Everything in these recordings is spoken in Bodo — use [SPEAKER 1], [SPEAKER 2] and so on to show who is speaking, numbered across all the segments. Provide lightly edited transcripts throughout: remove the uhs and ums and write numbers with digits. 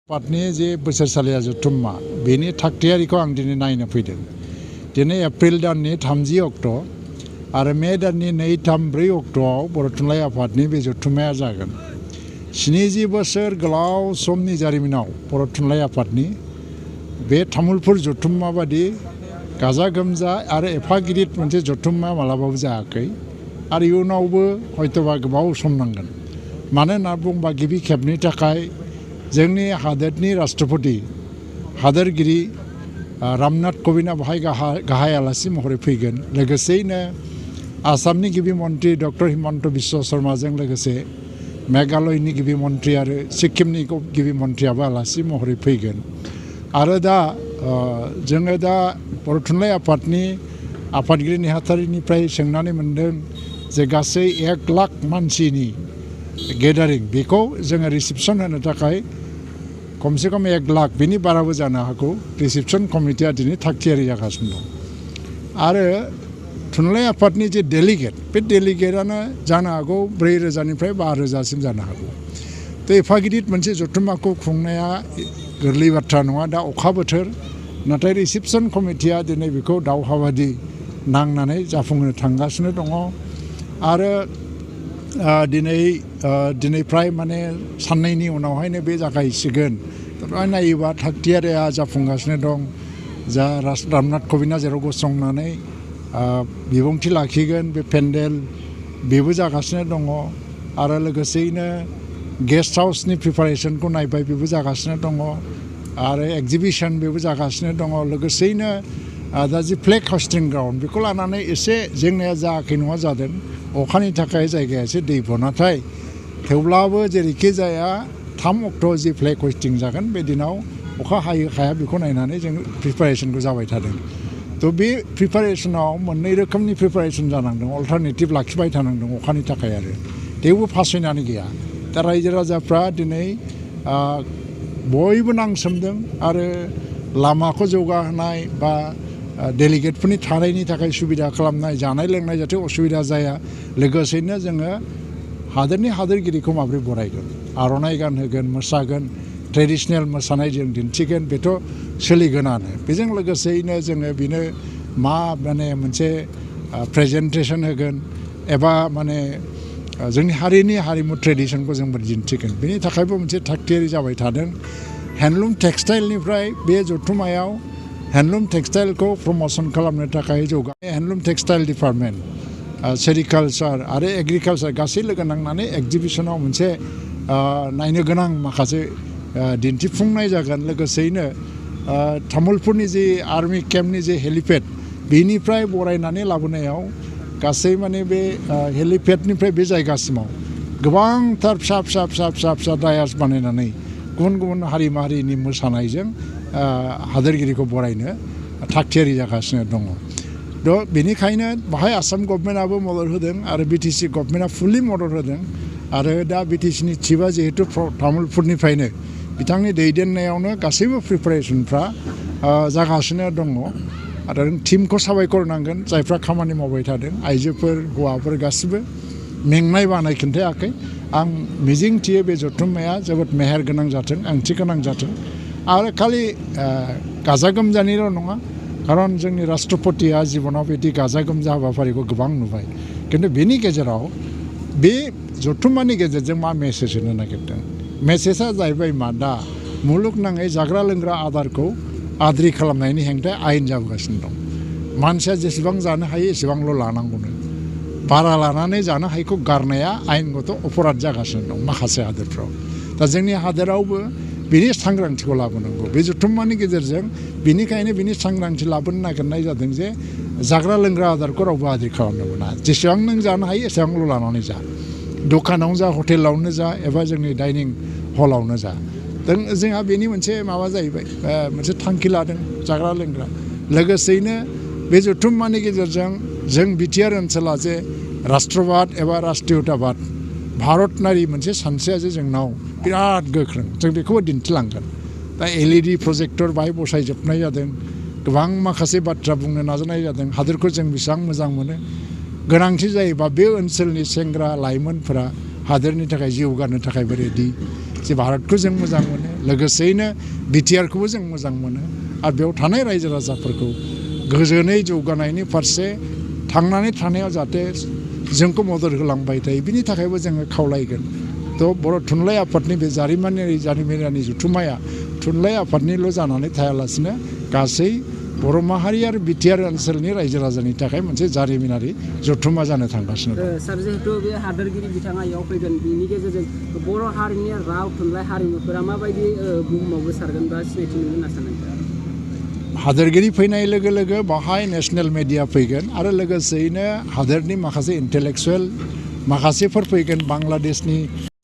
[SPEAKER 1] आफादनि जे बोसोरसालिया जथुम्मा बेनि थाखथियारिखौ आं दिनै नायनो फैदों। दिनै एप्रिल दाननि 30 अक्ट' आरो मे दाननि 2, 3, 4 अक्ट'आव बर' थुनलाइ आफादनि बे जथुम्माया जागोन। 70 बोसोर गोलाव समनि जारिमिनाव बर' थुनलाइ आफादनि बे तामुलपुर जथुम्मा बादि गाजा गोमजा आरो एफा गिदिर मोनसे जथुम्मा मालाबाबो जायाखै आरो इयुनावबो हयतोबा गोबाव सम नांगोन। मानो होनना बुंबा गिबि खेबनि थाखाय जोंनि हादोरनि राष्ट्रपति हादोरगिरि रामनाथ कविन्दआ बाहाय गाहाय आलासि महरै फैगोन। लोगोसेयैनो आसामनि गिबि मन्त्रि डक्टर हिमन्त बिश्व शर्माजों लोगोसे मेघालयनि गिबि मन्त्रि आरो सिक्किमनि गिबि मन्त्रियाबो आलासि महरै फैगोन। आरो जोङो दा बर' थुनलाइ आफादनि आफादगिरि नेहाथारिनिफ्राय सोंनानै मोन्दों जे गासै 1 लाख मानसिनि गेदारिं बेखौ जोङो रिसिपसन होनो थाखाय खमसे खम 1 लाख बेनि बाराबो जानो हागौ रिसिपसन कमिटिया दिनै थागथियारि जागासिनो दं। आरो थुनलाइ आफादनि जे डेलिगेट बे डेलिगेटआनो जानो हागौ 4,000निफ्राय 5,000सिम जानो हागौ। थ' एफा गिदिर मोनसे जथुम्माखौ खुंनाया गोरलै बाथ्रा नङा। दा अखा बोथोर, नाथाय रिसिपसन कमिटिया दिनै बेखौ दावहाबादि नांनानै जाफुंहोनो थांगासिनो दङ। आरो दिनै फ्राय माने साननैनि उनावहायनो बे जागायसिगोन। बेवहाय नायोबा थागथियारिया जाफुंगासिनो दं। जा रामनाथ कविन्दआ जेराव गसंनानै बिबुंथि लाखिगोन बे पेन्डेल बेबो जागासिनो दङ। आरो लोगोसेयैनो गेस्ट हाउसनि प्रिपारेसनखौ नायबाय बेबो जागासिनो दङ। आरो एक्जिबिसन बेबो जागासिनो दङ। लोगोसेयैनो दा जि फ्लेग हस्टिं ग्राउन्ड बेखौ लानानै एसे जेंनाया जायाखै नङा जादों। अखानि थाखाय जायगाया एसे दैब'। नाथाय थेवब्लाबो जेरैखि जाया 3 अक्ट'आव जि फ्लेग हस्टिं जागोन बे दिनाव अखा हायो हाया बेखौ नायनानै जों प्रिपारेसनखौ जाबाय थादों। थ' बे प्रिपारेसनाव मोननै रोखोमनि प्रिपारेसन जानांदों। अल्टारनेटिभ लाखिबाय थानांदों अखानि थाखाय आरो थेवबो फासयनानै गैया। दा रायजो राजाफ्रा दिनै बयबो नांसोमदों आरो लामाखौ जौगाहोनाय बा डेलिगेटफोरनि थानायनि थाखाय सुबिदा खालामनाय, जानाय लोंनाय जाहाथे असुबिदा जाया। लोगोसेयैनो जोङो हादोरनि हादोरगिरिखौ माबोरै बरायगोन, आर'नाइ गानहोगोन, मोसागोन, ट्रेडिशनेल मोसानाय जों दिन्थिगोन बेथ' सोलिगोनानो। बेजों लोगोसेयैनो जोङो बेनो माने मोनसे प्रेजेन्टेसन होगोन एबा माने जोंनि हारिनि हारिमु ट्रेडिशनखौ जों दिन्थिगोन। बेनि थाखायबो मोनसे थागथियारि जाबाय थादों। हेन्दलुम टेक्सटाइलनिफ्राय बे जथुम्मायाव हेन्दलुम टेक्सटाइलखौ प्रम'सन खालामनो थाखाय हेन्दलुम टेक्सटाइल डिपार्टमेन्ट, सेरिकालचार आरो एग्रिकालचार गासै लोगो नांनानै एक्जिबिसनाव मोनसे नायनो गोनां माखासे दिन्थिफुंनाय जागोन। लोगोसेयैनो तामुलपुरनि जे आर्मि केम्पनि जे हेलिपेड बेनिफ्राय बरायनानै लाबोनायाव गासै माने बे हेलिपेडनिफ्राय बे जायगासिमाव गोबांथार फिसा डायास बानायनानै गुबुन गुबुन हारि माहारिनि मोसानायजों हादोरगिरिखौ बरायनो थागथियारि जागासिनो दङ। थ' बेनिखायनो बाहाय आसाम गभर्नमेन्टआबो मदद होदों आरो BTC गभर्नमेन्टआ फुल्लि मदद होदों। आरो दा BTCनि चिफआ जिहेतु तामुलपुरनिफ्रायनो बिथांनि दैदेननायावनो गासैबो प्रिपारेसनफ्रा जागासिनो दङ। आरो टिमखौ साबायखर नांगोन जायफ्रा खामानि मावबाय थादों, आइजोफोर हौवाफोर गासिबो मेंनाय बानाय खिन्थायाखै। आं मिजिंथियो बे जथुम्माया जोबोद मेहेर गोनां जाथों, ओंथि गोनां जाथों। आरो खालि गाजा गोमजानिल' नङा, खारन जोंनि राष्ट्रपतिया जिबनाव बिदि गाजा गोमजा हाबाफारिखौ गोबां नुबाय। खिन्थु बेनि गेजेराव बे जथुम्मानि गेजेरजों मा मेसेज होनो नागिरदों? मेसेजआ जाहैबाय मा दा मुलुगनाङै जाग्रा लोंग्रा आदारखौ आद्रि खालामनायनि हेंथाया आयेन जाबोगासिनो दं। मानसिया जेसेबां जानो हायो एसेबांल' लानांगौनो, बारा लानानै जानो हायैखौ गारनाया आयेनगत अपराध जागासिनो दं माखासे हादोरफ्राव। दा जोंनि हादोरावबो बिनि सांग्रांथिखौ लाबोनांगौ। बे जथुम्मानि गेजेरजों बिनिखायनो बिनि सांग्रांथि लाबोनो नागिरनाय जादों जे जाग्रा लोंग्रा आदारखौ रावबो आद्रि खालामनो मोना। जेसेबां नों जानो हायो एसेबांल' लानानै जा, दखानावनो जा, हटेलावनो जा एबा जोंनि डाइनिं हलावनो जा। जोंहा बेनि मोनसे माबा जाहैबाय, मोनसे थांखि लादों जाग्रा लोंग्रा। लोगोसेयैनो बे जथुम्मानि गेजेरजों जों बिटिआर ओनसोला जे राष्ट्रबाद एबा राष्ट्रियताबाद भारतनारि मोनसे सानस्रिया जे जोंनाव बिराद गोख्रों, जों बेखौबो दिन्थिलांगोन। दा LED प्रजेक्टर बाहाय बसायजोबनाय जादों। गोबां माखासे बाथ्रा बुंनो नाजानाय जादों। हादोरखौ जों बेसेबां मोजां मोनो, गोनांथि जायोबा बे ओनसोलनि सेंग्रा लाइमोनफोरा हादोरनि थाखाय जिउ गारनो थाखायबो रेडि। जे भारतखौ जों मोजां मोनो, लोगोसेयैनो बिटिआरखौबो जों मोजां मोनो आरो बेयाव थानाय रायजो राजाफोरखौ गोजोनै जौगानायनि फारसे थांनानै थानायाव जाहाथे जोंखौ मदद होलांबाय थायो बिनि थाखायबो जोङो खावलायगोन थ' बर' थुनलाइ आफादनि बे जारिमिनारि जथुम्माया थुनलाइ आफादनिल' जानानै थायालासिनो गासै बर' माहारि आरो बिटिआर ओनसोलनि रायजो राजानि थाखाय मोनसे जारिमिनारि जथुम्मा जानो थांगासिनो दं।
[SPEAKER 2] सार जिहेतु बे हादोरगिरि बिथाङा इयाव फैगोन बिनि गेजेरजों बर' हारिनि राव थुनलाइ हारिमुफोरा माबायदि बुहुमाव गोसारगोन बा सिनायथि मोनगोन होनना सानो?
[SPEAKER 1] हादोरगिरि फैनाय लोगो लोगो बाहाय नेसनेल मिडिया फैगोन आरो लोगोसेयैनो हादोरनि माखासे इन्टेलेक्सुवेल माखासेफोर फैगोन बांलादेशनि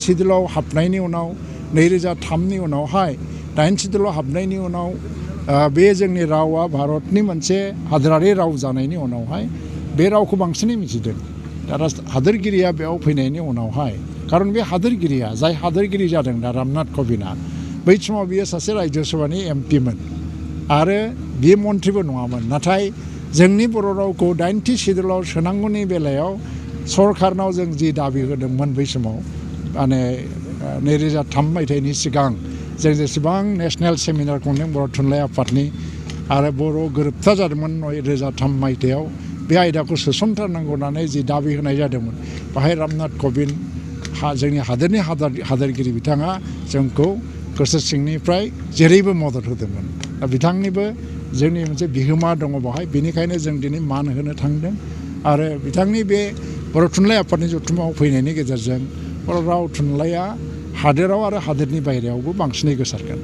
[SPEAKER 1] सिदुलाव हाबनायनि उनाव 2003नि उनावहाय 8 सिदुलाव हाबनायनि उनाव बे जोंनि रावा भारतनि मोनसे हादोरारि राव जानायनि उनावहाय बे रावखौ बांसिनै मिथिदों दा हादोरगिरिया बेयाव फैनायनि उनावहाय खारन बे हादोरगिरिया जाय हादोरगिरि जादों दा रामनाथ क'बिन्दआ बै समाव बियो सासे राज्यो सभानि एमपिमोन आरो बियो मन्थ्रिबो नङामोन नाथाय जोंनि बर' रावखौ 8थि सिदुलाव सोनांगौनि बेलायाव सरकारनाव जों जि दाबि होदोंमोन बै समाव माने 2003 मायथाइनि सिगां जों जेसेबां नेसनेल सेमिनार खुंदों बर' थुनलाइ आफादनि आरो बर' गोरोबथा जादोंमोन 2003 मायथाइयाव बे आयदाखौ सोसनथारनांगौ होननानै जि दाबि होनाय जादोंमोन बाहाय रामनाथ क'बिन्द जोंनि हादोरनि हादोरगिरि बिथाङा जोंखौ गोसो सिंनिफ्राय जेरैबो मदद होदोंमोन दा बिथांनिबो जोंनि मोनसे बिहोमा दङ बाहाय बेनिखायनो जों दिनै मान होनो थांदों आरो बिथांनि बे बर' थुनलाइ आफादनि जथुम्मायाव फैनायनि गेजेरजों बर' राव थुनलाइया हादोराव आरो हादोरनि बायहेरायावबो बांसिनै गोसारगोन।